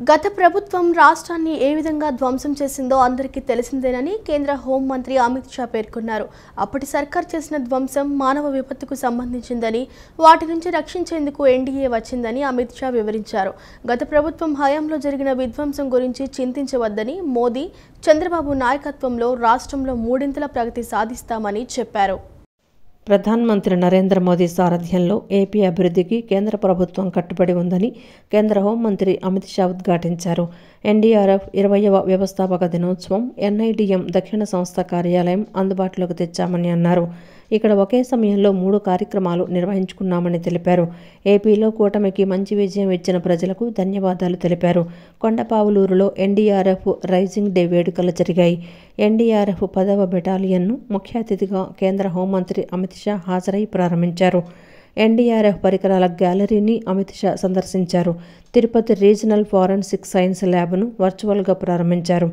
గత ప్రభుత్వం రాష్ట్రాన్ని ఏ విధంగా ధ్వంసం చేసిందో అందరికీ తెలిసిందేనని కేంద్ర హోం మంత్రి అమిత్ షా పేర్కొన్నారు. అప్పటి సర్కార్ చేసిన ధ్వంసం మానవ విపత్తుకు సంబంధించిందని, వాటి నుంచి రక్షించేందుకు ఎన్డీఏ వచ్చిందని అమిత్ షా వివరించారు. గత ప్రభుత్వం హయాంలో జరిగిన విధ్వంసం గురించి చింతించవద్దని, మోదీ, చంద్రబాబు నాయకత్వంలో రాష్ట్రంలో మూడింతల ప్రగతి సాధిస్తామని చెప్పారు. ప్రధానమంత్రి నరేంద్ర మోదీ సారథ్యంలో ఏపీ అభివృద్ధికి కేంద్ర ప్రభుత్వం కట్టుబడి ఉందని కేంద్ర హోంమంత్రి అమిత్ షా ఉద్ఘాటించారు. ఎన్డీఆర్ఎఫ్ 20వ వ్యవస్థాపక దినోత్సవం, ఎన్ఐడిఎం దక్షిణ సంస్థ కార్యాలయం అందుబాటులోకి తెచ్చామని అన్నారు. ఇక్కడ ఒకే సమయంలో 3 కార్యక్రమాలు నిర్వహించుకున్నామని తెలిపారు. ఏపీలో కూటమికి మంచి విజయం ఇచ్చిన ప్రజలకు ధన్యవాదాలు తెలిపారు. కొండపావులూరులో ఎన్డీఆర్ఎఫ్ రైజింగ్ డే వేడుకలు జరిగాయి. ఎన్డీఆర్ఎఫ్ 10వ బెటాలియన్ను ముఖ్య అతిథిగా కేంద్ర హోంమంత్రి అమిత్ షా హాజరై ప్రారంభించారు. ఎన్డీఆర్ఎఫ్ పరికరాల గ్యాలరీని అమిత్ షా సందర్శించారు. తిరుపతి రీజనల్ ఫోరెన్సిక్ సైన్స్ ల్యాబ్ను వర్చువల్గా ప్రారంభించారు.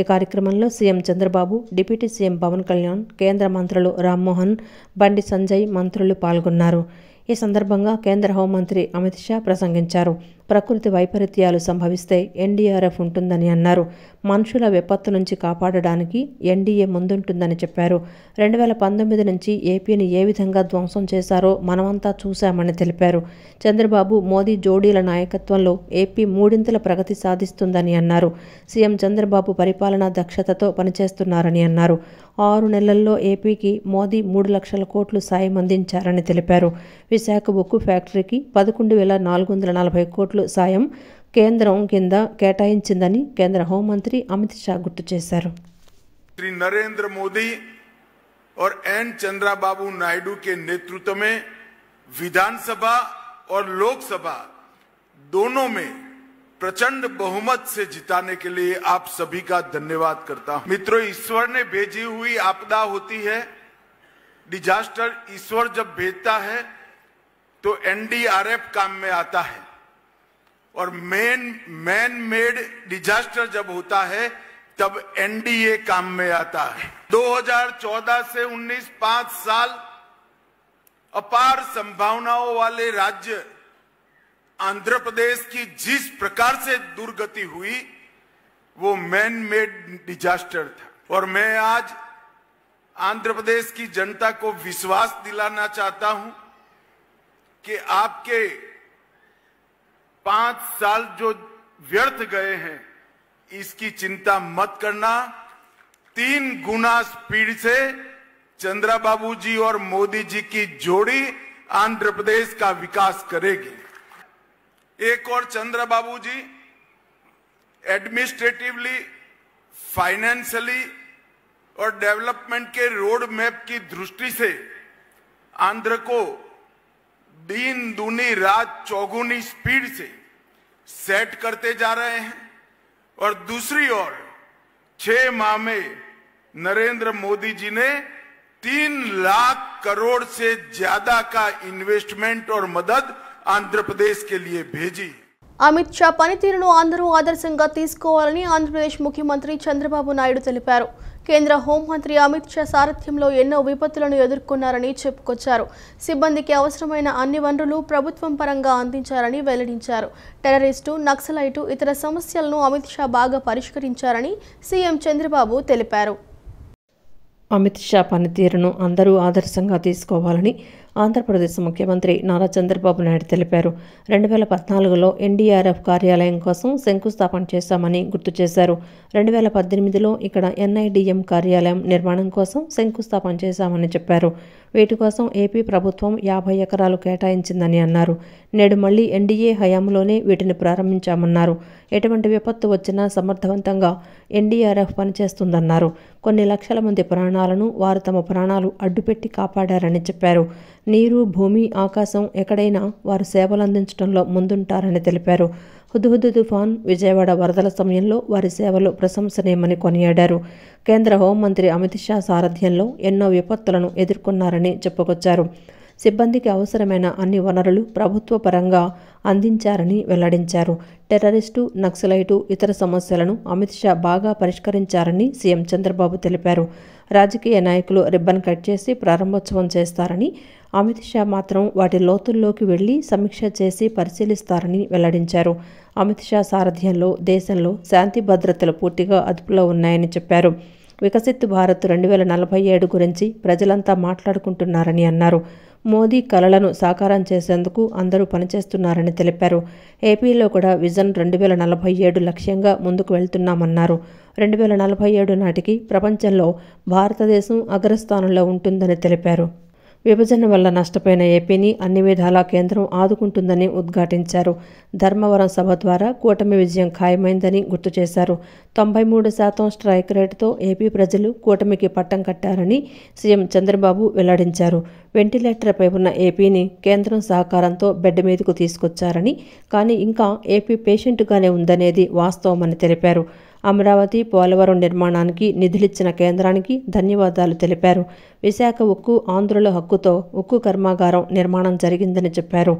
ఈ కార్యక్రమంలో CM Chandrababu, deputy CM Pawan Kalyan, కేంద్ర మంత్రులు రామ్మోహన్, బండి సంజయ్ మంత్రులు పాల్గొన్నారు. ఈ సందర్భంగా కేంద్ర హోంమంత్రి అమిత్ షా ప్రసంగించారు. ప్రకృతి వైపరీత్యాలు సంభవిస్తే ఎన్డీఆర్ఎఫ్ ఉంటుందని అన్నారు. మనుషుల విపత్తు నుంచి కాపాడడానికి ఎన్డీఏ ముందుంటుందని చెప్పారు. 2019 నుంచి ఏపీని ఏ విధంగా ధ్వంసం చేశారో మనమంతా చూశామని తెలిపారు. చంద్రబాబు, మోదీ జోడీల నాయకత్వంలో ఏపీ మూడింతల ప్రగతి సాధిస్తుందని అన్నారు. సీఎం చంద్రబాబు పరిపాలనా దక్షతతో పనిచేస్తున్నారని అన్నారు. 6 నెలల్లో ఏపీకి మోదీ 3 లక్షల కోట్లు సాయం అందించారని తెలిపారు. విశాఖ ఉక్కు ఫ్యాక్టరీకి 11,440 కోట్లు సాయం కేంద్రం కింద కేటాయించిందని కేంద్ర హోంమంత్రి అమిత్ షా గుర్తు చేశారు. श्री नरेंद्र मोदी और एन चंद्रबाबू नायडू के नेतृत्व में विधानसभा और लोकसभा दोनों में प्रचंड बहुमत से जिताने के लिए आप सभी का धन्यवाद करता हूं। मित्रों, ईश्वर ने भेजी हुई आपदा होती है, डिजास्टर ईश्वर जब भेजता है तो एनडीआरएफ काम में आता है, और मैन मेड डिजास्टर जब होता है तब एनडीए काम में आता है। 2014 से 19 5 साल अपार संभावनाओं वाले राज्य आंध्र प्रदेश की जिस प्रकार से दुर्गति हुई वो मैन मेड डिजास्टर था। और मैं आज आंध्र प्रदेश की जनता को विश्वास दिलाना चाहता हूं कि आपके 5 साल जो व्यर्थ गए हैं इसकी चिंता मत करना। 3 गुना स्पीड से चंद्रबाबू जी और मोदी जी की जोड़ी आंध्र प्रदेश का विकास करेगी। एक और चंद्रबाबू जी एडमिनिस्ट्रेटिवली, फाइनेंशियली और डेवलपमेंट के रोड मैप की दृष्टि से आंध्र को दिन दूनी रात चौगुनी स्पीड से सेट करते जा रहे हैं। और दूसरी ओर 6 माह में नरेंद्र मोदी जी ने 3 लाख करोड़ से ज्यादा का इन्वेस्टमेंट और मदद आंध्र प्रदेश के लिए भेजी। అమిత్ షా పనితీరును అందరూ ఆదర్శంగా తీసుకోవాలని ఆంధ్రప్రదేశ్ ముఖ్యమంత్రి చంద్రబాబు నాయుడు తెలిపారు. కేంద్ర హోంమంత్రి అమిత్ షా సారథ్యంలో ఎన్నో విపత్తులను ఎదుర్కొన్నారని చెప్పుకొచ్చారు. సిబ్బందికి అవసరమైన అన్ని వనరులు ప్రభుత్వం పరంగా అందించారని వెల్లడించారు. టెర్రరిస్టు, నక్సలైటు, ఇతర సమస్యలను అమిత్ షా బాగా పరిష్కరించారని సీఎం చంద్రబాబు తెలిపారు. అమిత్ షా పనితీరును అందరూ ఆదర్శంగా తీసుకోవాలని ఆంధ్రప్రదేశ్ ముఖ్యమంత్రి నారా చంద్రబాబు నాయుడు తెలిపారు. 2014లో ఎన్డీఆర్ఎఫ్ కార్యాలయం కోసం శంకుస్థాపన చేశామని గుర్తు చేశారు. 2018లో ఇక్కడ ఎన్ఐడిఎం కార్యాలయం నిర్మాణం కోసం శంకుస్థాపన చేశామని చెప్పారు. వీటి కోసం ఏపీ ప్రభుత్వం 50 ఎకరాలు కేటాయించిందని అన్నారు. నేడు మళ్లీ ఎన్డీఏ హయాంలోనే వీటిని ప్రారంభించామన్నారు. ఎటువంటి విపత్తు వచ్చినా సమర్థవంతంగా ఎన్డీఆర్ఎఫ్ పనిచేస్తుందన్నారు. కొన్ని లక్షల మంది ప్రాణాలను వారు తమ ప్రాణాలు అడ్డుపెట్టి కాపాడారని చెప్పారు. నీరు, భూమి, ఆకాశం ఎక్కడైనా వారు సేవలు అందించడంలో ముందుంటారని తెలిపారు. హుద్హుద్ తుఫాన్, విజయవాడ వరదల సమయంలో వారి సేవలు ప్రశంసనీయమని కొనియాడారు. కేంద్ర హోంమంత్రి అమిత్ షా సారథ్యంలో ఎన్నో విపత్తులను ఎదుర్కొన్నారని చెప్పుకొచ్చారు. సిబ్బందికి అవసరమైన అన్ని వనరులు ప్రభుత్వ పరంగా అందించారని వెల్లడించారు. టెర్రరిస్టు, నక్సలైటు, ఇతర సమస్యలను అమిత్ షా బాగా పరిష్కరించారని సీఎం చంద్రబాబు తెలిపారు. రాజకీయ నాయకులు రిబ్బన్ కట్ చేసి ప్రారంభోత్సవం చేస్తారని, అమిత్ షా మాత్రం వాటి లోతుల్లోకి వెళ్లి సమీక్ష చేసి పరిశీలిస్తారని వెల్లడించారు. అమిత్ షా సారథ్యంలో దేశంలో శాంతి భద్రతలు పూర్తిగా అదుపులో ఉన్నాయని చెప్పారు. వికసిత్ భారత్ 2047 గురించి ప్రజలంతా మాట్లాడుకుంటున్నారని అన్నారు. మోదీ కలలను సాకారం చేసేందుకు అందరూ పనిచేస్తున్నారని తెలిపారు. ఏపీలో కూడా విజన్ 2047 లక్ష్యంగా ముందుకు వెళ్తున్నామన్నారు. 2047 నాటికి ప్రపంచంలో భారతదేశం అగ్రస్థానంలో ఉంటుందని తెలిపారు. విభజన వల్ల నష్టపోయిన ఏపీని అన్ని విధాలా కేంద్రం ఆదుకుంటుందని ఉద్ఘాటించారు. ధర్మవరం సభ ద్వారా కూటమి విజయం ఖాయమైందని గుర్తు చేశారు. 93% స్ట్రైక్ రేటుతో ఏపీ ప్రజలు కూటమికి పట్టం కట్టారని సీఎం చంద్రబాబు వెల్లడించారు. వెంటిలేటర్పై ఉన్న ఏపీని కేంద్రం సహకారంతో బెడ్ మీదకు తీసుకొచ్చారని, కానీ ఇంకా ఏపీ పేషెంట్గానే ఉందనేది వాస్తవమని తెలిపారు. అమరావతి, పోలవరం నిర్మాణానికి నిధులిచ్చిన కేంద్రానికి ధన్యవాదాలు తెలిపారు. విశాఖ ఉక్కు ఆంధ్రుల హక్కుతో ఉక్కు కర్మాగారం నిర్మాణం జరిగిందని చెప్పారు.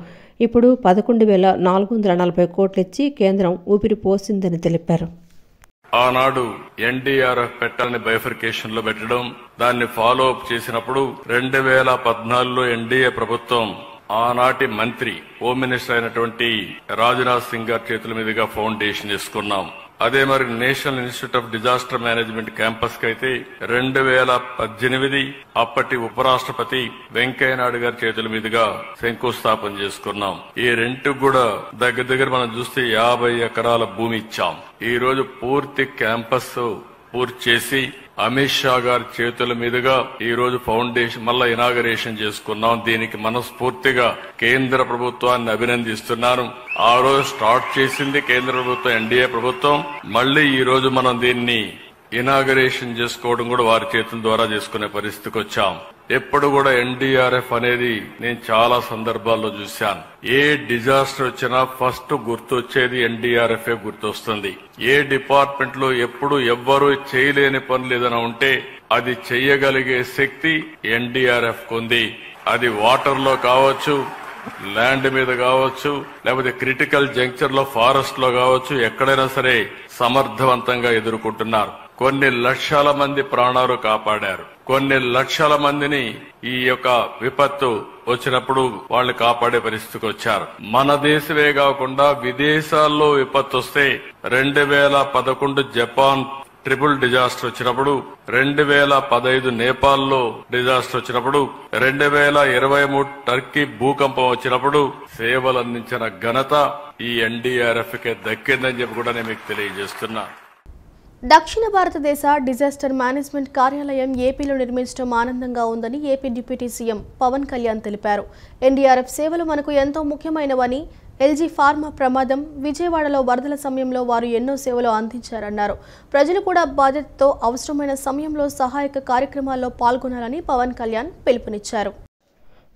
ఇప్పుడు 11,440 కోట్లిచ్చి కేంద్రం ఊపిరి పోసిందని తెలిపారు. ఆనాడు ఎన్డీఆర్ఎఫ్ పెట్టాలని బైఫర్కేషన్ లో పెట్టడం, దాన్ని ఫాలో అప్ చేసినప్పుడు 2014లో ఎన్డీఏ ప్రభుత్వం ఆనాటి మంత్రి హోమ్ మినిస్టర్ అయినటువంటి రాజ్నాథ్ సింగ్ గారి చేతుల మీదుగా ఫౌండేషన్ వేసుకున్నాం. అదే మరి national institute of disaster management campus కి అయితే 2018 అప్పటి ఉపరాష్ట్రపతి వెంకయ్యనాయుడు గారి చేతుల మీదుగా శంకుస్థాపన చేసుకున్నాం. ఈ రెంట్కు కూడా దగ్గర మనం చూస్తే 50 ఎకరాల భూమి ఇచ్చాం. ఈ రోజు పూర్తి క్యాంపస్ పూర్తి చేసి అమిత్ షా గారి చేతుల మీదుగా ఈ రోజు ఫౌండేషన్ మళ్ళా ఇనాగరేషన్ చేసుకున్నాం. దీనికి మనస్ఫూర్తిగా కేంద్ర ప్రభుత్వాన్ని అభినందిస్తున్నాను. ఆ రోజు స్టార్ట్ చేసింది కేంద్ర ప్రభుత్వం, ఎన్డీఏ ప్రభుత్వం. మళ్లీ ఈ రోజు మనం దీన్ని ఇనాగరేషన్ చేసుకోవడం కూడా వారి చేతుల ద్వారా చేసుకునే పరిస్థితికి వచ్చాం. ఎప్పుడు కూడా ఎన్డీఆర్ఎఫ్ అనేది నేను చాలా సందర్భాల్లో చూశాను. ఏ డిజాస్టర్ వచ్చినా ఫస్ట్ గుర్తొచ్చేది ఎన్డీఆర్ఎఫ్ గుర్తొస్తుంది. ఏ డిపార్ట్మెంట్ లో ఎప్పుడు ఎవ్వరూ చేయలేని పనులు ఏదైనా ఉంటే అది చెయ్యగలిగే శక్తి ఎన్డీఆర్ఎఫ్ ఉంది. అది వాటర్ లో కావచ్చు, ల్యాండ్ మీద కావచ్చు, లేకపోతే క్రిటికల్ జంక్చర్ లో ఫారెస్ట్ లో కావచ్చు, ఎక్కడైనా సరే సమర్థవంతంగా ఎదుర్కొంటున్నారు. కొన్ని లక్షల మంది ప్రాణాలు కాపాడారు. కొన్ని లక్షల మందిని ఈ యొక్క విపత్తు వచ్చినప్పుడు వాళ్ళు కాపాడే పరిస్థితికి వచ్చారు. మన దేశమే కాకుండా విదేశాల్లో విపత్తు వస్తే 2011 జపాన్ ట్రిపుల్ డిజాస్టర్ వచ్చినప్పుడు, 2015 నేపాల్లో డిజాస్టర్ వచ్చినప్పుడు, 2023 టర్కీ భూకంపం వచ్చినప్పుడు సేవలు అందించిన ఘనత ఈ ఎన్డీఆర్ఎఫ్ కే దక్కిందని చెప్పి కూడా నేను మీకు తెలియజేస్తున్నా. దక్షిణ భారతదేశ డిజాస్టర్ మేనేజ్మెంట్ కార్యాలయం ఏపీలో నిర్మించడం ఆనందంగా ఉందని AP deputy CM Pawan Kalyan తెలిపారు. ఎన్డీఆర్ఎఫ్ సేవలు మనకు ఎంతో ముఖ్యమైనవని, ఎల్జీ ఫార్మా ప్రమాదం, విజయవాడలో వరదల సమయంలో వారు ఎన్నో సేవలు అందించారన్నారు. ప్రజలు కూడా బాధ్యతతో అవసరమైన సమయంలో సహాయక కార్యక్రమాల్లో పాల్గొనాలని పవన్ కళ్యాణ్ పిలుపునిచ్చారు.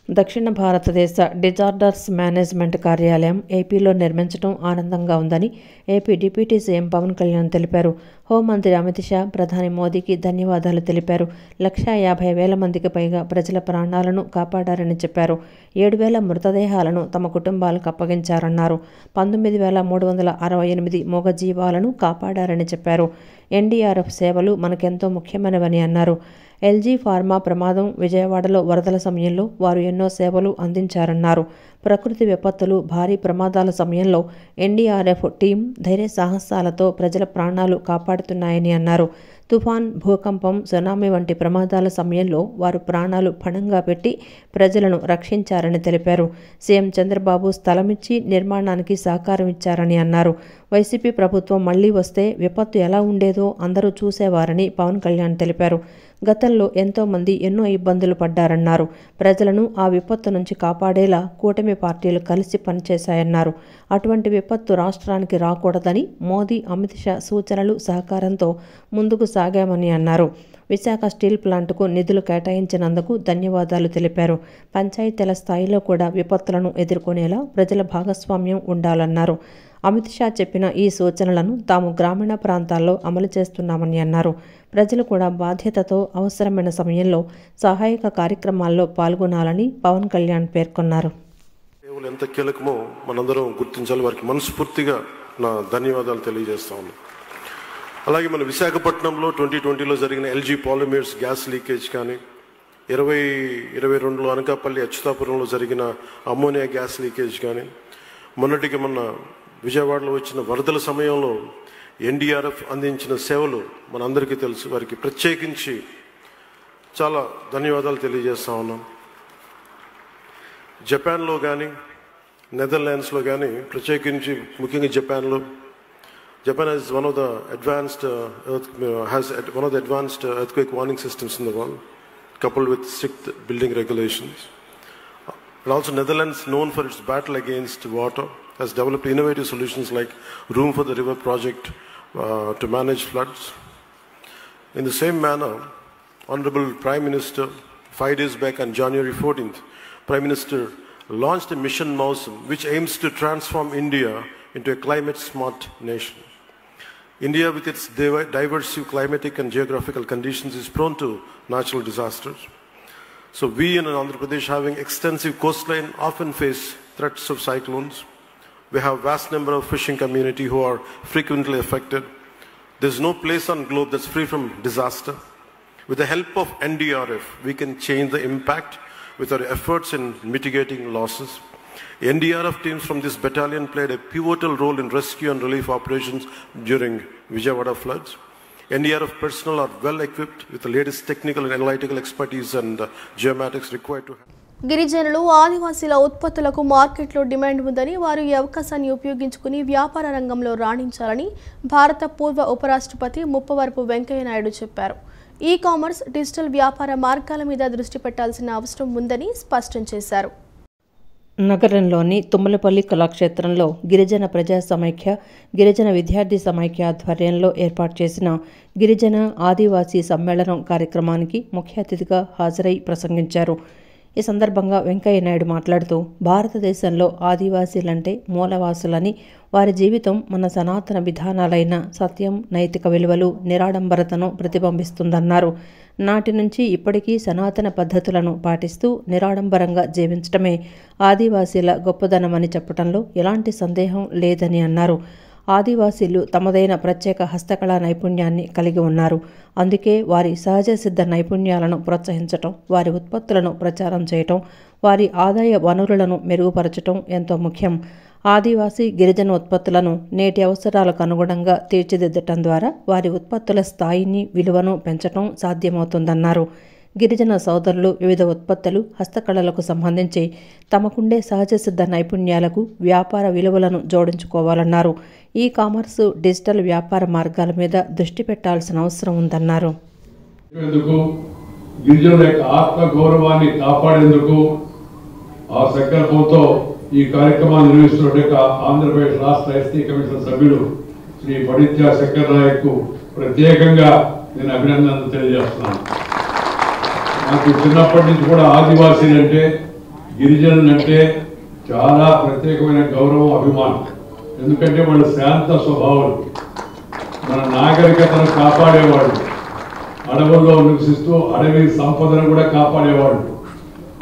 దక్షిణ భారతదేశ డిజార్డర్స్ మేనేజ్మెంట్ కార్యాలయం ఏపీలో నిర్మించడం ఆనందంగా ఉందని AP deputy CM Pawan Kalyan తెలిపారు. హోంమంత్రి అమిత్ షా ప్రధాని మోదీకి ధన్యవాదాలు తెలిపారు. 150,000 మందికి పైగా ప్రజల ప్రాణాలను కాపాడారని చెప్పారు. 7,000 మృతదేహాలను తమ కుటుంబాలకు అప్పగించారన్నారు. 19,368 మూగ జీవాలను కాపాడారని చెప్పారు. ఎన్డీఆర్ఎఫ్ సేవలు మనకెంతో ముఖ్యమైనవని అన్నారు. ఎల్జీ ఫార్మా ప్రమాదం, విజయవాడలో వరదల సమయంలో వారు ఎన్నో సేవలు అందించారన్నారు. ప్రకృతి విపత్తులు, భారీ ప్రమాదాల సమయంలో ఎన్డీఆర్ఎఫ్ టీం ధైర్య సాహసాలతో ప్రజల ప్రాణాలు కాపాడుతున్నాయని అన్నారు. తుఫాన్, భూకంపం, సునామీ వంటి ప్రమాదాల సమయంలో వారు ప్రాణాలు పణంగా పెట్టి ప్రజలను రక్షించారని తెలిపారు. సీఎం చంద్రబాబు స్థలమిచ్చి నిర్మాణానికి సహకారం ఇచ్చారని అన్నారు. వైసీపీ ప్రభుత్వం మళ్లీ వస్తే విపత్తు ఎలా ఉండేదో అందరూ చూసేవారని పవన్ కళ్యాణ్ తెలిపారు. గతంలో ఎంతో మంది ఎన్నో ఇబ్బందులు పడ్డారన్నారు. ప్రజలను ఆ విపత్తు నుంచి కాపాడేలా కూటమి పార్టీలు కలిసి పనిచేశాయన్నారు. అటువంటి విపత్తు రాష్ట్రానికి రాకూడదని మోదీ, అమిత్ షా సూచనలు, సహకారంతో ముందుకు సాగామని అన్నారు. విశాఖ స్టీల్ ప్లాంటుకు నిధులు కేటాయించినందుకు ధన్యవాదాలు తెలిపారు. పంచాయతీల స్థాయిలో కూడా విపత్తులను ఎదుర్కొనేలా ప్రజల భాగస్వామ్యం ఉండాలన్నారు. అమిత్ షా చెప్పిన ఈ సూచనలను తాము గ్రామీణ ప్రాంతాల్లో అమలు చేస్తున్నామని అన్నారు. ప్రజలు కూడా బాధ్యతతో అవసరమైన సమయంలో సహాయక కార్యక్రమాల్లో పాల్గొనాలని పవన్ కళ్యాణ్ పేర్కొన్నారు. ఎంత కీలకమో మనందరం గుర్తించాలి. వారికి మనస్ఫూర్తిగా నా ధన్యవాదాలు తెలియజేస్తా ఉన్నాను. అలాగే మన విశాఖపట్నంలో 2020లో జరిగిన ఎల్జీ పాలిమర్స్ గ్యాస్ లీకేజ్ కానీ, 2022లో అనకాపల్లి అచ్యుతాపురంలో జరిగిన అమ్మోనియా గ్యాస్ లీకేజ్ కానీ, మొన్నటికి మొన్న విజయవాడలో వచ్చిన వరదల సమయంలో ఎన్డీఆర్ఎఫ్ అందించిన సేవలు మనందరికీ తెలుసు. వారికి ప్రత్యేకించి చాలా ధన్యవాదాలు తెలియజేస్తా ఉన్నాం. జపాన్లో కానీ, నెదర్లాండ్స్లో కానీ, ప్రత్యేకించి ముఖ్యంగా Japan has one of the advanced earthquake warning systems in the world, coupled with strict building regulations. And also Netherlands, known for its battle against water, has developed innovative solutions like Room for the River project to manage floods. In the same manner, Honorable Prime Minister, 5 days back on January 14th, Prime Minister launched a mission Mausam which aims to transform India into a climate-smart nation. India, with its diverse climatic and geographical conditions, is prone to natural disasters. So we in Andhra Pradesh, having extensive coastline, often face threats of cyclones. We have a vast number of fishing community who are frequently affected. There's no place on globe that's free from disaster. With the help of NDRF, we can change the impact with our efforts in mitigating losses. NDRF teams from this battalion played a pivotal role in rescue and relief operations during Vijayawada floods. NDRF personnel are well equipped with the latest technical and analytical expertise and geomatics required to have. గిరిజనులు ఆదివాసీల ఉత్పత్తులకు మార్కెట్లో demand ఉందని, వారు ఈ అవకాశాన్ని ఉపయోగించుకుని వ్యాపార రంగంలో రాణించాలని భారత పూర్వ ఉపరాష్ట్రపతి ముప్పవరపు వెంకయ్య నాయుడు చెప్పారు. ఈ కామర్స్, డిజిటల్ వ్యాపార మార్గాల మీద దృష్టి పెట్టాల్సిన అవసరం ఉందని స్పష్టం చేశారు. నగరంలోని తుమ్మలపల్లి కళాక్షేత్రంలో గిరిజన ప్రజా సమైక్య, గిరిజన విద్యార్థి సమైక్య ఆధ్వర్యంలో ఏర్పాటు చేసిన గిరిజన ఆదివాసీ సమ్మేళనం కార్యక్రమానికి ముఖ్య అతిథిగా హాజరై ప్రసంగించారు. ఈ సందర్భంగా వెంకయ్య నాయుడు మాట్లాడుతూ, భారతదేశంలో ఆదివాసీలంటే మూలవాసులని, వారి జీవితం మన సనాతన విధానాలైన సత్యం, నైతిక విలువలు, నిరాడంబరతను ప్రతిబింబిస్తుందన్నారు. నాటి నుంచి ఇప్పటికీ సనాతన పద్ధతులను పాటిస్తూ నిరాడంబరంగా జీవించడమే ఆదివాసీల గొప్పదనమని చెప్పడంలో ఎలాంటి సందేహం లేదని అన్నారు. ఆదివాసీలు తమదైన ప్రత్యేక హస్తకళా నైపుణ్యాన్ని కలిగి ఉన్నారు. అందుకే వారి సహజ సిద్ధ నైపుణ్యాలను ప్రోత్సహించటం, వారి ఉత్పత్తులను ప్రచారం చేయటం, వారి ఆదాయ వనరులను మెరుగుపరచటం ఎంతో ముఖ్యం. ఆదివాసీ గిరిజన ఉత్పత్తులను నేటి అవసరాలకు అనుగుణంగా తీర్చిదిద్దటం ద్వారా వారి ఉత్పత్తుల స్థాయిని, విలువను పెంచటం సాధ్యమవుతుందన్నారు. గిరిజన సోదరులు వివిధ ఉత్పత్తులు, హస్తకళలకు సంబంధించి తమకుండే సహజ సిద్ధ నైపుణ్యాలకు వ్యాపార విలువలను జోడించుకోవాలన్నారు. ఈ కామర్సు, డిజిటల్ వ్యాపార మార్గాల మీద దృష్టి పెట్టాల్సిన అవసరం ఉందన్నారు. గిరిజనుల యొక్క ఆత్మ గౌరవాన్ని కాపాడేందుకు ఆ సంకల్పంతో ఈ కార్యక్రమాన్ని నిర్వహిస్తున్న ఆంధ్రప్రదేశ్ రాష్ట్ర ఎస్టీ కమిషన్ సభ్యులు శ్రీ పడిత్యా శంకర్ నాయక్ ప్రత్యేకంగా నేను అభినందనలు తెలియజేస్తున్నాను. నాకు చిన్నప్పటి నుంచి కూడా ఆదివాసీలంటే, గిరిజనులంటే చాలా ప్రత్యేకమైన గౌరవం, అభిమానం. ఎందుకంటే వాళ్ళు శాంత స్వభావాలు, మన నాగరికతను కాపాడేవాళ్ళు, అడవుల్లో నివసిస్తూ అడవి సంపదను కూడా కాపాడేవాళ్ళు.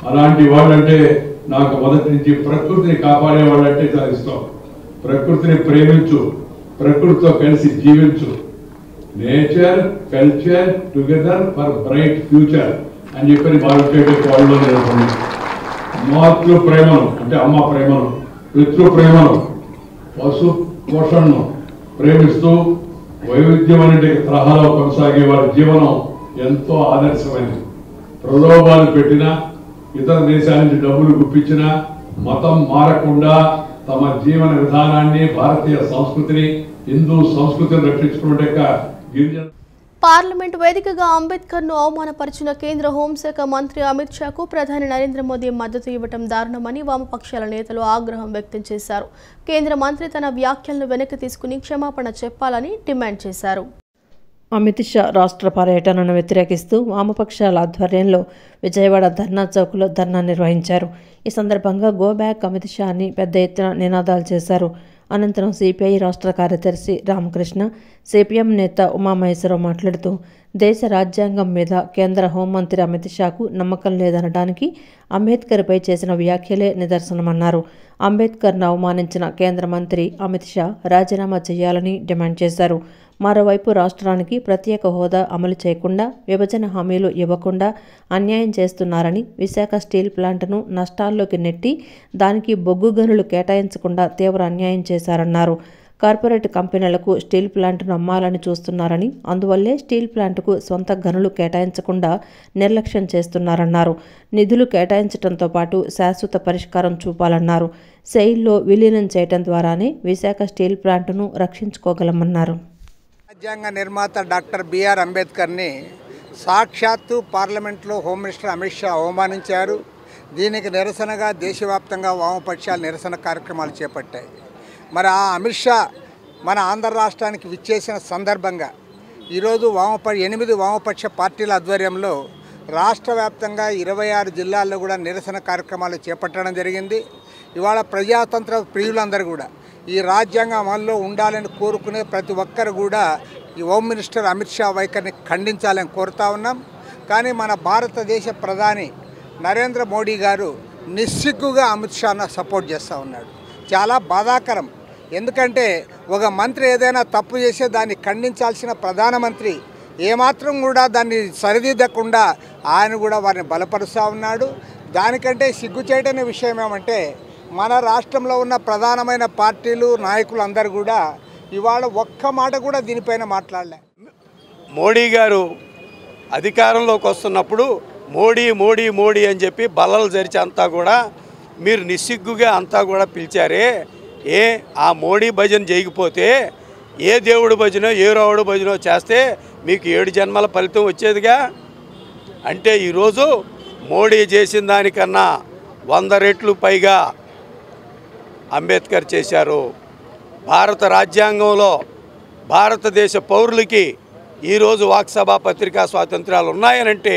అలాంటి వాళ్ళంటే నాకు మొదటి నుంచి ప్రకృతిని కాపాడేవాళ్ళంటే చాలా ఇష్టం. ప్రకృతిని ప్రేమించు, ప్రకృతితో కలిసి జీవించు, nature culture together for bright future అని చెప్పని భావించే వాళ్ళు నేర్చుకుని మాతృ ప్రేమను అంటే అమ్మ ప్రేమను, పితృ ప్రేమను, పశు పోషణను ప్రేమిస్తూ వైవిధ్యం అనే తరహాలో కొనసాగే వారి జీవనం ఎంతో ఆదర్శమైనది. ప్రలోభాలు పెట్టినా, ఇతర దేశాల నుంచి డబ్బులు గుప్పించినా మతం మారకుండా తమ జీవన విధానాన్ని, భారతీయ సంస్కృతిని, హిందూ సంస్కృతిని రక్షించుకునే గిరిజన. పార్లమెంట్ వేదికగా అంబేద్కర్ను అవమానపరిచిన కేంద్ర హోంశాఖ మంత్రి అమిత్ షాకు ప్రధాని నరేంద్ర మోదీ మద్దతు ఇవ్వడం దారుణమని వామపక్షాల నేతలు ఆగ్రహం వ్యక్తం చేశారు. కేంద్ర మంత్రి తన వ్యాఖ్యలను వెనక్కి తీసుకుని క్షమాపణ చెప్పాలని డిమాండ్ చేశారు. అమిత్ షా రాష్ట్ర పర్యటనను వ్యతిరేకిస్తూ వామపక్షాల ఆధ్వర్యంలో విజయవాడ ధర్నా చౌక్లో ధర్నా నిర్వహించారు. ఈ సందర్భంగా గో బ్యాక్ అమిత్ షా అని పెద్ద ఎత్తున నినాదాలు చేశారు. అనంతరం సిపిఐ రాష్ట్ర కార్యదర్శి రామకృష్ణ, సిపిఎం నేత ఉమామహేశ్వరరావు మాట్లాడుతూ దేశ రాజ్యాంగం మీద కేంద్ర హోంమంత్రి అమిత్ షాకు నమ్మకం లేదనడానికి అంబేద్కర్పై చేసిన వ్యాఖ్యలే నిదర్శనమన్నారు. అంబేద్కర్ను అవమానించిన కేంద్ర మంత్రి అమిత్ షా రాజీనామా చేయాలని డిమాండ్ చేశారు. మరోవైపు రాష్ట్రానికి ప్రత్యేక హోదా అమలు చేయకుండా, విభజన హామీలు ఇవ్వకుండా అన్యాయం చేస్తున్నారని, విశాఖ స్టీల్ ప్లాంట్ను నష్టాల్లోకి నెట్టి దానికి బొగ్గు గనులు కేటాయించకుండా తీవ్ర అన్యాయం చేశారన్నారు. కార్పొరేట్ కంపెనీలకు స్టీల్ ప్లాంట్ను అమ్మాలని చూస్తున్నారని, అందువల్లే స్టీల్ ప్లాంట్కు సొంత గనులు కేటాయించకుండా నిర్లక్ష్యం చేస్తున్నారన్నారు. నిధులు కేటాయించడంతో పాటు శాశ్వత పరిష్కారం చూపాలన్నారు. సెయిల్లో విలీనం చేయడం ద్వారానే విశాఖ స్టీల్ ప్లాంట్ను రక్షించుకోగలమన్నారు. రాజ్యాంగ నిర్మాత డాక్టర్ బిఆర్ అంబేద్కర్ని సాక్షాత్తు పార్లమెంట్లో హోమ్ మినిస్టర్ అమిత్ షా అవమానించారు. దీనికి నిరసనగా దేశవ్యాప్తంగా వామపక్షాలు నిరసన కార్యక్రమాలు చేపట్టాయి. మరి ఆ అమిత్ షా మన ఆంధ్ర రాష్ట్రానికి విచ్చేసిన సందర్భంగా ఈరోజు 8 వామపక్ష పార్టీల ఆధ్వర్యంలో రాష్ట్ర వ్యాప్తంగా 26 జిల్లాల్లో కూడా నిరసన కార్యక్రమాలు చేపట్టడం జరిగింది. ఇవాళ ప్రజాతంత్ర ప్రియులందరూ కూడా ఈ రాజ్యాంగం అమల్లో ఉండాలని కోరుకునే ప్రతి ఒక్కరు కూడా ఈ హోమ్ మినిస్టర్ అమిత్ షా వైఖరిని ఖండించాలని కోరుతా ఉన్నాం. కానీ మన భారతదేశ ప్రధాని నరేంద్ర మోడీ గారు నిస్సిగ్గుగా అమిత్ షాను సపోర్ట్ చేస్తూ ఉన్నాడు. చాలా బాధాకరం. ఎందుకంటే ఒక మంత్రి ఏదైనా తప్పు చేస్తే దాన్ని ఖండించాల్సిన ప్రధానమంత్రి ఏమాత్రం కూడా దాన్ని సరిదిద్దకుండా ఆయన కూడా వారిని బలపరుస్తూ ఉన్నాడు. దానికంటే సిగ్గుచేటనే విషయం ఏమంటే మన రాష్ట్రంలో ఉన్న ప్రధానమైన పార్టీలు నాయకులు అందరూ కూడా ఇవాళ ఒక్క మాట కూడా దీనిపైన మాట్లాడలే. మోడీ గారు అధికారంలోకి వస్తున్నప్పుడు మోడీ మోడీ మోడీ అని చెప్పి బల్లలు జరిచి అంతా కూడా మీరు నిస్సిగ్గుగా అంతా కూడా పిలిచారే. ఆ మోడీ భజన చేయకపోతే ఏ దేవుడు భజనో ఏ రావుడు భజనో చేస్తే మీకు 7 జన్మల ఫలితం వచ్చేదిగా. అంటే ఈరోజు మోడీ చేసిన దానికన్నా 100 రెట్లు పైగా అంబేద్కర్ చేశారు. భారత రాజ్యాంగంలో భారతదేశ పౌరులకి ఈరోజు వాక్సభ పత్రికా స్వాతంత్రాలు ఉన్నాయనంటే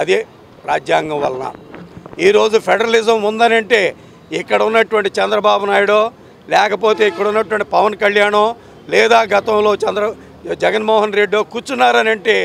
అదే రాజ్యాంగం వలన. ఈరోజు ఫెడరలిజం ఉందనంటే ఇక్కడ ఉన్నటువంటి చంద్రబాబు నాయుడు లేకపోతే ఇక్కడ ఉన్నటువంటి పవన్ కళ్యాణ్ లేదా గతంలో జగన్మోహన్ రెడ్డి కూర్చున్నారనంటే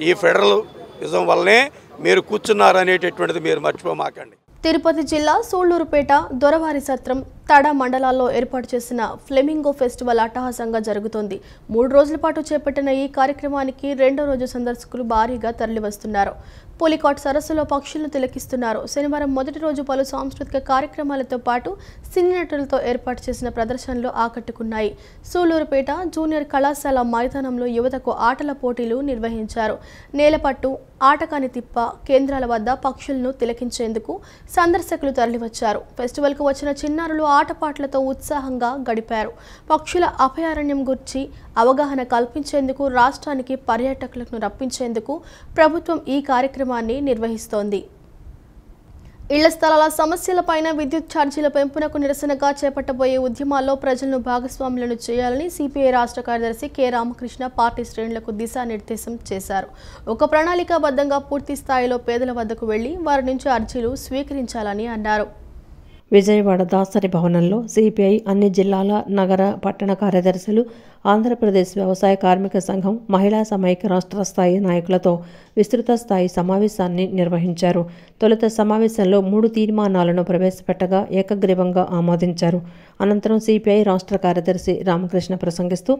ఈ ఫెడరలిజం వల్లనే మీరు కూర్చున్నారనేటటువంటిది మీరు మర్చిపోమాకండి. తిరుపతి జిల్లా సూళ్లూరుపేట, దొరవారి సత్రం, తడ మండలాల్లో ఏర్పాటు చేసిన ఫ్లెమింగో ఫెస్టివల్ అట్టహాసంగా జరుగుతోంది. 3 రోజుల పాటు చేపట్టిన ఈ కార్యక్రమానికి 2వ రోజు సందర్శకులు భారీగా తరలివస్తున్నారు. పులికాట్ సరస్సులో పక్షులను తిలకిస్తున్నారు. శనివారం మొదటి రోజు పలు సాంస్కృతిక కార్యక్రమాలతో పాటు సినీ నటులతో ఏర్పాటు చేసిన ప్రదర్శనలు ఆకట్టుకున్నాయి. సూళ్లూరుపేట జూనియర్ కళాశాల మైదానంలో యువతకు ఆటల పోటీలు నిర్వహించారు. నేలపట్టు, ఆటకాని తిప్ప కేంద్రాల వద్ద పక్షులను తిలకించేందుకు సందర్శకులు తరలివచ్చారు. ఫెస్టివల్కు వచ్చిన చిన్నారులు ఆటపాట్లతో ఉత్సాహంగా గడిపారు. పక్షుల అభయారణ్యం గురించి అవగాహన కల్పించేందుకు, రాష్ట్రానికి పర్యాటకులను రప్పించేందుకు ప్రభుత్వం ఈ కార్యక్రమాన్ని నిర్వహిస్తోంది. ఇళ్ల స్థలాల సమస్యలపైన విద్యుత్ ఛార్జీల పెంపునకు నిరసనగా చేపట్టబోయే ఉద్యమాల్లో ప్రజలను భాగస్వాములను చేయాలని సిపిఐ రాష్ట్ర కార్యదర్శి కె రామకృష్ణ పార్టీ శ్రేణులకు దిశానిర్దేశం చేశారు. ఒక ప్రణాళికాబద్ధంగా పూర్తి స్థాయిలో పేదల వద్దకు వెళ్లి వారి నుంచి అర్జీలు స్వీకరించాలని అన్నారు. విజయవాడ దాసరి భవనంలో సిపిఐ అన్ని జిల్లాల, నగర, పట్టణ కార్యదర్శులు, ఆంధ్రప్రదేశ్ వ్యవసాయ కార్మిక సంఘం, మహిళా సమైక్య రాష్ట్ర స్థాయి నాయకులతో విస్తృత స్థాయి సమావేశాన్ని నిర్వహించారు. తొలుత సమావేశంలో 3 తీర్మానాలను ప్రవేశపెట్టగా ఏకగ్రీవంగా ఆమోదించారు. అనంతరం సిపిఐ రాష్ట్ర కార్యదర్శి రామకృష్ణ ప్రసంగిస్తూ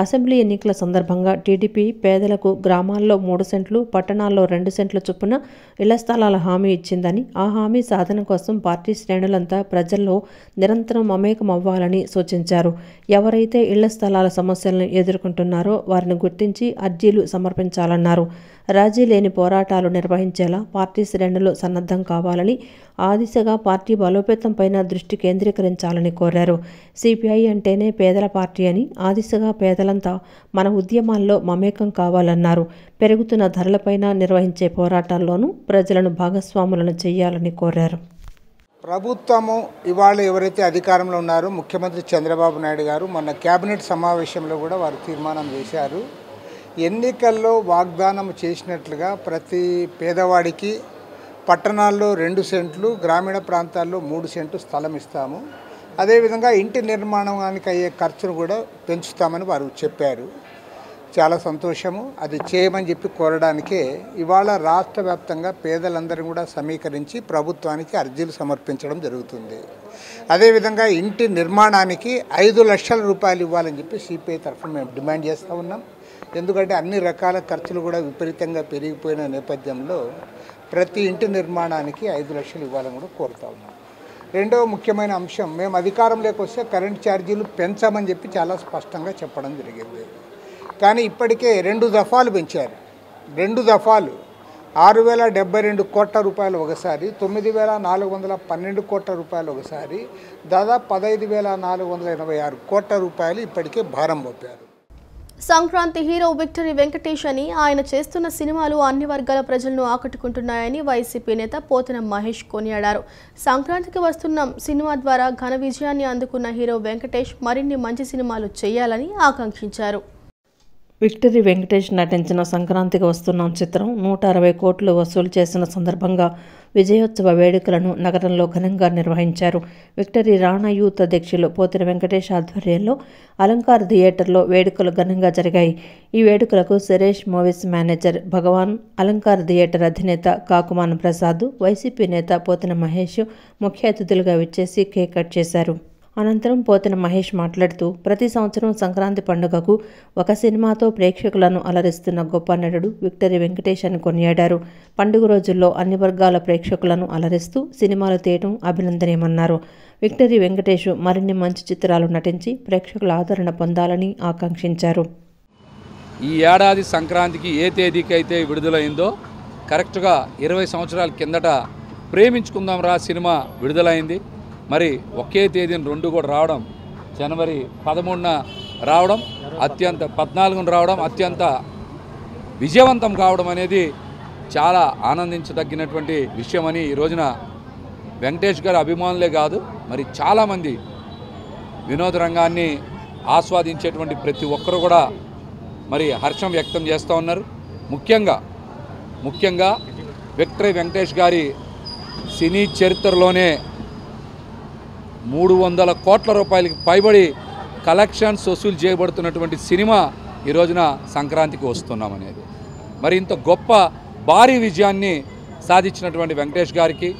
అసెంబ్లీ ఎన్నికల సందర్భంగా టీడీపీ పేదలకు గ్రామాల్లో 3 సెంట్లు, పట్టణాల్లో 2 సెంట్ల చొప్పున ఇళ్ల స్థలాల హామీ ఇచ్చిందని, ఆ హామీ సాధన కోసం పార్టీ శ్రేణులంతా ప్రజల్లో నిరంతరం మమేకమవ్వాలని సూచించారు. ఎవరైతే ఇళ్ల స్థలాల సమస్యలను ఎదుర్కొంటున్నారో వారిని గుర్తించి అర్జీలు సమర్పించాలన్నారు. రాజీ లేని పోరాటాలు నిర్వహించేలా పార్టీ శ్రేణులు సన్నద్ధం కావాలని, ఆ దిశగా పార్టీ బలోపేతంపైన దృష్టి కేంద్రీకరించాలని కోరారు. సిపిఐ అంటేనే పేదల పార్టీ అని, ఆ దిశగా పేదలంతా మన ఉద్యమాల్లో మమేకం కావాలన్నారు. పెరుగుతున్న ధరలపైన నిర్వహించే పోరాటాల్లోనూ ప్రజలను భాగస్వాములను చేయాలని కోరారు. ప్రభుత్వము ఇవాళ ఎవరైతే అధికారంలో ఉన్నారో ముఖ్యమంత్రి చంద్రబాబు నాయుడు గారు మొన్న కేబినెట్ సమావేశంలో కూడా వారు తీర్మానం చేశారు. ఎన్నికల్లో వాగ్దానం చేసినట్లుగా ప్రతి పేదవాడికి పట్టణాల్లో 2 సెంట్లు, గ్రామీణ ప్రాంతాల్లో 3 సెంట్లు స్థలం ఇస్తాము. అదేవిధంగా ఇంటి నిర్మాణానికి అయ్యే ఖర్చును కూడా పెంచుతామని వారు చెప్పారు. చాలా సంతోషము. అది చేయమని చెప్పి కోరడానికే ఇవాళ రాష్ట్ర వ్యాప్తంగా పేదలందరినీ కూడా సమీకరించి ప్రభుత్వానికి అర్జీలు సమర్పించడం జరుగుతుంది. అదేవిధంగా ఇంటి నిర్మాణానికి 5 లక్షల రూపాయలు ఇవ్వాలని చెప్పి సిపిఐ తరఫున మేము డిమాండ్ చేస్తూ ఉన్నాం. ఎందుకంటే అన్ని రకాల ఖర్చులు కూడా విపరీతంగా పెరిగిపోయిన నేపథ్యంలో ప్రతి ఇంటి నిర్మాణానికి 5 లక్షలు ఇవ్వాలని కూడా కోరుతా ఉన్నాం. రెండవ ముఖ్యమైన అంశం, మేము అధికారంలోకి వస్తే కరెంట్ ఛార్జీలు పెంచామని చెప్పి చాలా స్పష్టంగా చెప్పడం జరిగింది. కానీ ఇప్పటికే 2 దఫాలు పెంచారు. 2 దఫాలు 6,072 కోట్ల రూపాయలు ఒకసారి, 9,412 కోట్ల రూపాయలు ఒకసారి, దాదాపు 15,486 కోట్ల రూపాయలు ఇప్పటికే భారం మోపారు. సంక్రాంతి హీరో విక్టరీ వెంకటేష్ అని ఆయన చేస్తున్న సినిమాలు అన్ని వర్గాల ప్రజలను ఆకట్టుకుంటున్నాయని వైసీపీ నేత పోతన మహేష్ కొనియాడారు. సంక్రాంతికి వస్తున్న సినిమా ద్వారా ఘన విజయాన్ని అందుకున్న హీరో వెంకటేష్ మరిన్ని మంచి సినిమాలు చేయాలని ఆకాంక్షించారు. విక్టరీ వెంకటేష్ నటించిన సంక్రాంతికి వస్తున్నాం చిత్రం 160 కోట్లు వసూలు చేసిన సందర్భంగా విజయోత్సవ వేడుకలను నగరంలో ఘనంగా నిర్వహించారు. విక్టరీ రాణా యూత్ అధ్యక్షులు పోతిన వెంకటేష్ ఆధ్వర్యంలో అలంకార్ థియేటర్లో వేడుకలు ఘనంగా జరిగాయి. ఈ వేడుకలకు సురేష్ మూవీస్ మేనేజర్ భగవాన్, అలంకార్ థియేటర్ అధినేత కాకుమాన ప్రసాద్, వైసీపీ నేత పోతిన మహేష్ ముఖ్య అతిథులుగా విచ్చేసి కేక్ కట్ చేశారు. అనంతరం పోతిన మహేష్ మాట్లాడుతూ ప్రతి సంవత్సరం సంక్రాంతి పండుగకు ఒక సినిమాతో ప్రేక్షకులను అలరిస్తున్న గొప్ప నటుడు విక్టరీ వెంకటేష్ అని కొనియాడారు. పండుగ రోజుల్లో అన్ని వర్గాల ప్రేక్షకులను అలరిస్తూ సినిమాలు తీయడం అభినందనీయమన్నారు. విక్టరీ వెంకటేష్ మరిన్ని మంచి చిత్రాలు నటించి ప్రేక్షకుల ఆదరణ పొందాలని ఆకాంక్షించారు. ఈ ఏడాది సంక్రాంతికి ఏ తేదీకి అయితే విడుదలైందో కరెక్ట్గా 20 సంవత్సరాల కిందట ప్రేమించుకుందాం రా సినిమా విడుదలైంది. మరి ఒకే తేదీని 2 కూడా రావడం, జనవరి 13న రావడం, 14న రావడం అత్యంత విజయవంతం కావడం అనేది చాలా ఆనందించదగినటువంటి విషయమని ఈ రోజున వెంకటేష్ గారి అభిమానులే కాదు మరి చాలామంది వినోద రంగాన్ని ఆస్వాదించేటువంటి ప్రతి ఒక్కరు కూడా మరి హర్షం వ్యక్తం చేస్తూ ఉన్నారు. ముఖ్యంగా విక్టరీ వెంకటేష్ గారి సినీ చరిత్రలోనే 300 కోట్ల రూపాయలకి పైబడి కలెక్షన్స్ వసూలు చేయబడుతున్నటువంటి సినిమా ఈ రోజున సంక్రాంతికి వస్తున్నామనేది మరి ఇంత గొప్ప భారీ విజయాన్ని సాధించినటువంటి వెంకటేష్ గారికి,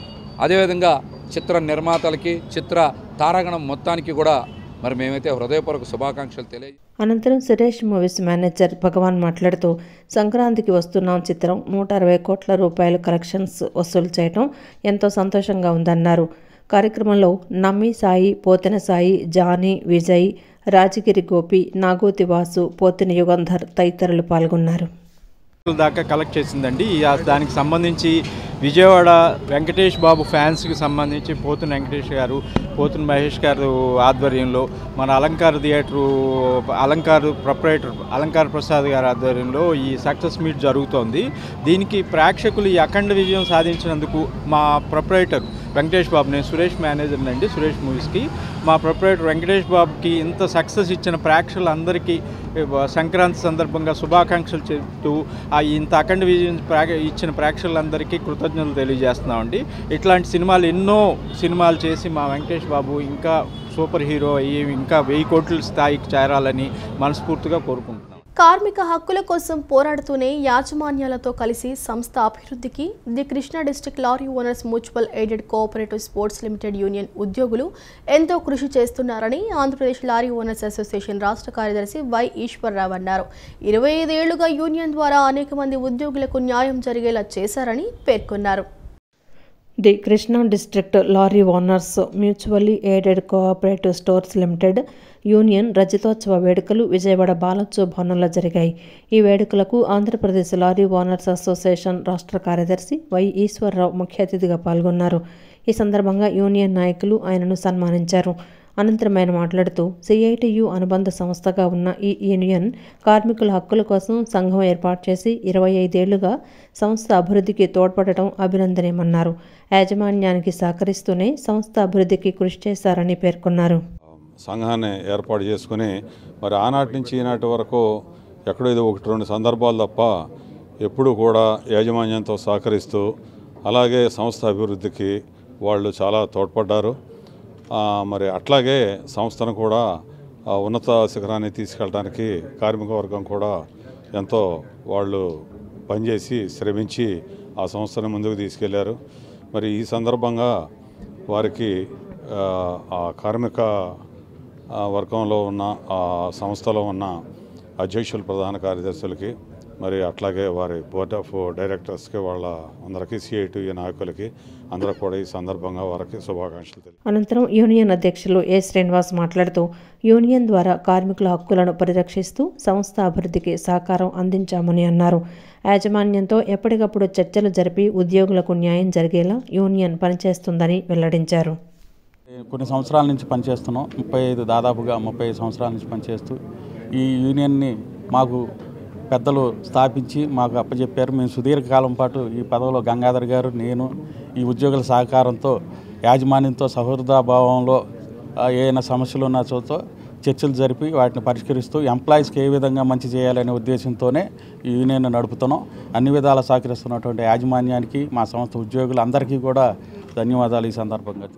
అదేవిధంగా చిత్ర నిర్మాతలకి, చిత్ర తారాగణం మొత్తానికి కూడా మరి మేమైతే హృదయపూర్వక శుభాకాంక్షలు తెలియజేస్తాం. అనంతరం సురేష్ మూవీస్ మేనేజర్ భగవాన్ మాట్లాడుతూ సంక్రాంతికి వస్తున్నాం చిత్రం 160 కోట్ల రూపాయల కలెక్షన్స్ వసూలు చేయడం ఎంతో సంతోషంగా ఉందన్నారు. కార్యక్రమంలో నమ్మి సాయి, పోతిన సాయి, జానీ, విజయ్, రాజగిరి గోపి, నాగోతి వాసు, పోతిన యుగంధర్ తదితరులు పాల్గొన్నారు. దాకా కలెక్ట్ చేసిందండి. దానికి సంబంధించి విజయవాడ వెంకటేష్ బాబు ఫ్యాన్స్కి సంబంధించి పోతున వెంకటేష్ గారు, పోతున మహేష్ గారు ఆధ్వర్యంలో మన అలంకార్ థియేటరు ప్రొపరేటర్ అలంకార్ ప్రసాద్ గారి ఆధ్వర్యంలో ఈ సక్సెస్ మీట్ జరుగుతోంది. దీనికి ప్రేక్షకులు ఈ అఖండ విజయం సాధించినందుకు మా ప్రొపరేటర్ వెంకటేష్ బాబు, నేను సురేష్ మేనేజర్ అండి సురేష్ మూవీస్కి, మా ప్రొపరేటర్ వెంకటేష్ బాబుకి ఇంత సక్సెస్ ఇచ్చిన ప్రేక్షకులందరికీ సంక్రాంతి సందర్భంగా శుభాకాంక్షలు చెప్తూ ఇంత అఖండ విజయం ఇచ్చిన ప్రేక్షకులందరికీ కృతజ్ఞతలు తెలియజేస్తున్నామండి. ఇట్లాంటి సినిమాలు ఎన్నో సినిమాలు చేసి మా వెంకటేష్ బాబు ఇంకా సూపర్ హీరో అయ్యి ఇంకా 1000 కోట్ల స్థాయికి చేరాలని మనస్ఫూర్తిగా కోరుకుంటున్నాం. కార్మిక హక్కుల కోసం పోరాడుతూనే యాజమాన్యాలతో కలిసి సంస్థ అభివృద్ధికి the Krishna district lorry owners mutual aided cooperative sports limited union ఉద్యోగులు ఎంతో కృషి చేస్తున్నారని ఆంధ్రప్రదేశ్ లారీ ఓనర్స్ అసోసియేషన్ రాష్ట్ర కార్యదర్శి వై ఈశ్వర్రావు అన్నారు. 25 ఏళ్లుగా యూనియన్ ద్వారా అనేక మంది ఉద్యోగులకు న్యాయం జరిగేలా చేశారని పేర్కొన్నారు. The Krishna district lorry owners mutually aided cooperative stores limited union రజతోత్సవ వేడుకలు విజయవాడ బాలచో భవనంలో జరిగాయి. ఈ వేడుకలకు ఆంధ్రప్రదేశ్ లారీ ఓనర్స్ అసోసియేషన్ రాష్ట్ర కార్యదర్శి వై ఈశ్వర్రావు ముఖ్య అతిథిగా పాల్గొన్నారు. ఈ సందర్భంగా యూనియన్ నాయకులు ఆయనను సన్మానించారు. అనంతరం ఆయన మాట్లాడుతూ సిఐటియు అనుబంధ సంస్థగా ఉన్న ఈ యూనియన్ కార్మికుల హక్కుల కోసం సంఘం ఏర్పాటు చేసి 25 ఏళ్లుగా సంస్థ అభివృద్ధికి తోడ్పడటం అభినందనీయమన్నారు. యాజమాన్యానికి సహకరిస్తూనే సంస్థ అభివృద్ధికి కృషి చేశారని పేర్కొన్నారు. సంఘాన్ని ఏర్పాటు చేసుకుని మరి ఆనాటి నుంచి ఈనాటి వరకు ఎక్కడో ఇది 1-2 సందర్భాలు తప్ప ఎప్పుడు కూడా యాజమాన్యంతో సహకరిస్తూ అలాగే సంస్థ అభివృద్ధికి వాళ్ళు చాలా తోడ్పడ్డారు. మరి అట్లాగే సంస్థను కూడా ఉన్నత శిఖరాన్ని తీసుకెళ్ళడానికి కార్మిక వర్గం కూడా ఎంతో వాళ్ళు పనిచేసి శ్రమించి ఆ సంస్థను ముందుకు తీసుకెళ్లారు. మరి ఈ సందర్భంగా వారికి ఆ కార్మిక వర్గంలో ఉన్న ఆ సంస్థలో ఉన్న అధ్యక్షులు, ప్రధాన కార్యదర్శులకి, మరి అట్లాగే వారి బోర్డ్ ఆఫ్ డైరెక్టర్స్కి, వాళ్ళ అందరికీ, సిఐటియు నాయకులకి అందరూ కూడా ఈ సందర్భంగా వారికి శుభాకాంక్షలు తెలిపారు. అనంతరం యూనియన్ అధ్యక్షులు ఏ శ్రీనివాస్ మాట్లాడుతూ యూనియన్ ద్వారా కార్మికుల హక్కులను పరిరక్షిస్తూ సంస్థ అభివృద్ధికి సహకారం అందించామని అన్నారు. యాజమాన్యంతో ఎప్పటికప్పుడు చర్చలు జరిపి ఉద్యోగులకు న్యాయం జరిగేలా యూనియన్ పనిచేస్తుందని వెల్లడించారు. కొన్ని సంవత్సరాల నుంచి పనిచేస్తున్నాం. దాదాపుగా 35 సంవత్సరాల నుంచి పనిచేస్తూ ఈ యూనియన్ని మాకు పెద్దలు స్థాపించి మాకు అప్పచెప్పారు. మేము సుదీర్ఘకాలం పాటు ఈ పదవిలో గంగాధర్ గారు, నేను ఈ ఉద్యోగుల సహకారంతో యాజమాన్యంతో సహృదయభావంలో ఏమైనా సమస్యలు ఉన్న చోట చర్చలు జరిపి వాటిని పరిష్కరిస్తూ ఎంప్లాయీస్కి ఏ విధంగా మంచి చేయాలనే ఉద్దేశంతోనే ఈ యూనియన్ నడుపుతున్నాం. అన్ని విధాలా సహకరిస్తున్నటువంటి యాజమాన్యానికి, మా సంస్థ ఉద్యోగులందరికీ కూడా ధన్యవాదాలు. ఈ సందర్భంగా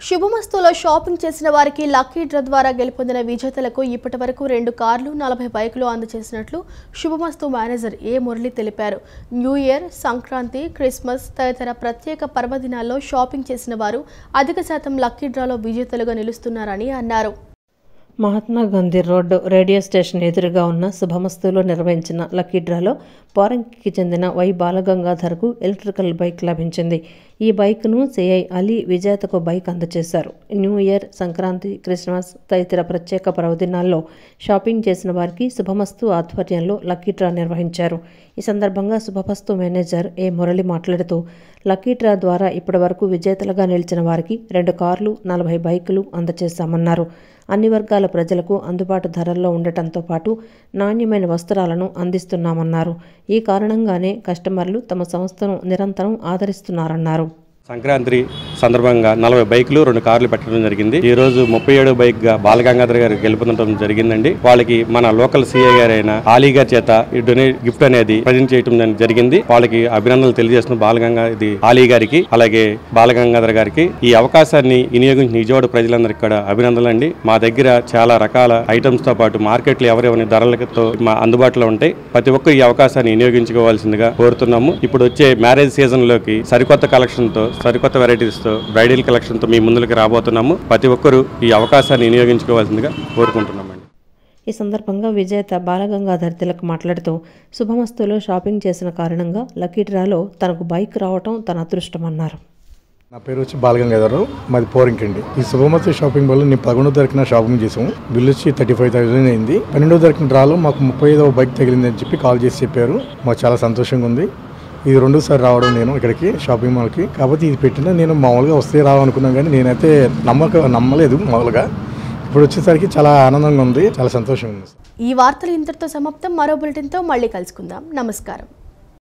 శుభమస్తులో షాపింగ్ చేసిన వారికి లక్కీ డ్రా ద్వారా గెలుపొందిన విజేతలకు ఇప్పటి వరకు 2 కార్లు, 40 బైకులు అందజేసినట్లు శుభమస్తు మేనేజర్ ఏ మురళి తెలిపారు. న్యూ ఇయర్, సంక్రాంతి, క్రిస్మస్ తదితర ప్రత్యేక పర్వదినాల్లో షాపింగ్ చేసిన వారు అధిక శాతం లక్కీ డ్రాలో విజేతలుగా నిలుస్తున్నారని అన్నారు. Mahatma Gandhi road radio station ఎదురుగా ఉన్న శుభమస్తులో నిర్వహించిన లక్కీ డ్రాలో పోరంకికి చెందిన వై బాలగంగాధర్కు ఎలక్ట్రికల్ బైక్ లభించింది. ఈ బైక్ను సిఐ అలీ విజేతకు బైక్ అందజేశారు. న్యూ ఇయర్, సంక్రాంతి, క్రిస్మస్ తదితర ప్రత్యేక పర్వదినాల్లో షాపింగ్ చేసిన వారికి శుభమస్తు ఆధ్వర్యంలో లక్కీ డ్రా నిర్వహించారు. ఈ సందర్భంగా శుభమస్తు మేనేజర్ ఏ మురళి మాట్లాడుతూ లక్కీ డ్రా ద్వారా ఇప్పటి వరకు విజేతలుగా నిలిచిన వారికి 2 కార్లు, 40 బైకులు అందజేశామన్నారు. అన్ని వర్గాల ప్రజలకు అందుబాటు ధరల్లో ఉండటంతో పాటు నాణ్యమైన వస్త్రాలను అందిస్తున్నామన్నారు. ఈ కారణంగానే కస్టమర్లు తమ సంస్థను నిరంతరం ఆదరిస్తున్నారన్నారు. సంక్రాంతి సందర్భంగా 40 బైకులు 2 కార్లు పెట్టడం జరిగింది. ఈ రోజు 37 బైక్ గా బాలగంగాధర్ గారు గెలుపొందడం జరిగిందండి. వాళ్ళకి మన లోకల్ సిఐ గారైన ఆలీ గారి చేత ఈ డొనేట్ గిఫ్ట్ అనేది ప్రజెంట్ చేయడం జరిగింది. వాళ్ళకి అభినందనలు తెలియజేస్తున్న బాలగంగాధర్ ఆలీ గారికి, అలాగే బాలగంగాధర్ గారికి. ఈ అవకాశాన్ని వినియోగించిన విజయవాడ ప్రజలందరికీ కూడా అభినందనలు అండి. మా దగ్గర చాలా రకాల ఐటమ్స్ తో పాటు మార్కెట్లో ఎవరెవరి ధరలతో మా అందుబాటులో ఉంటాయి. ప్రతి ఒక్కరు ఈ అవకాశాన్ని వినియోగించుకోవాల్సిందిగా కోరుతున్నాము. ఇప్పుడు వచ్చే మ్యారేజ్ సీజన్ లోకి సరికొత్త కలెక్షన్ తో, సరికొత్త వెరైటీస్తో, బ్రైడల్ కలెక్షన్తో మీ ముందుకు రాబోతున్నాము. ప్రతి ఒక్కరూ ఈ అవకాశాన్ని వినియోగించుకోవాల్సిందిగా కోరుకుంటున్నామండి. ఈ సందర్భంగా విజేత బాలగంగాధర్ తిలక్ మాట్లాడుతూ శుభమస్తులో షాపింగ్ చేసిన కారణంగా లక్కీ డ్రాలో తనకు బైక్ రావటం తన అదృష్టమన్నారు. నా పేరు వచ్చి బాలగంగాధర్, మాది పోరింకండి. ఈ శుభమస్తు షాపింగ్ వల్ల నేను 11వ తారీఖున షాపింగ్ చేసాము. బిల్ వచ్చి 35,000 అయింది. 12వ తారీఖున డ్రాలో మాకు 35వ బైక్ తగిలిందని చెప్పి కాల్ చేసి చెప్పారు. మాకు చాలా సంతోషంగా ఉంది. ఇది 2సారి రావడం నేను ఇక్కడికి షాపింగ్ మాల్కి. కాబట్టి ఇది పెట్టినా నేను మామూలుగా వస్తే రావాలనుకున్నాను, కానీ నేనైతే నమ్మలేదు మామూలుగా. ఇప్పుడు వచ్చేసరికి చాలా ఆనందంగా ఉంది, చాలా సంతోషంగా ఉంది. ఈ వార్తలు ఇంతటితో సమాప్తం. మరో బులెటిన్తో మళ్ళీ కలుసుకుందాం. నమస్కారం.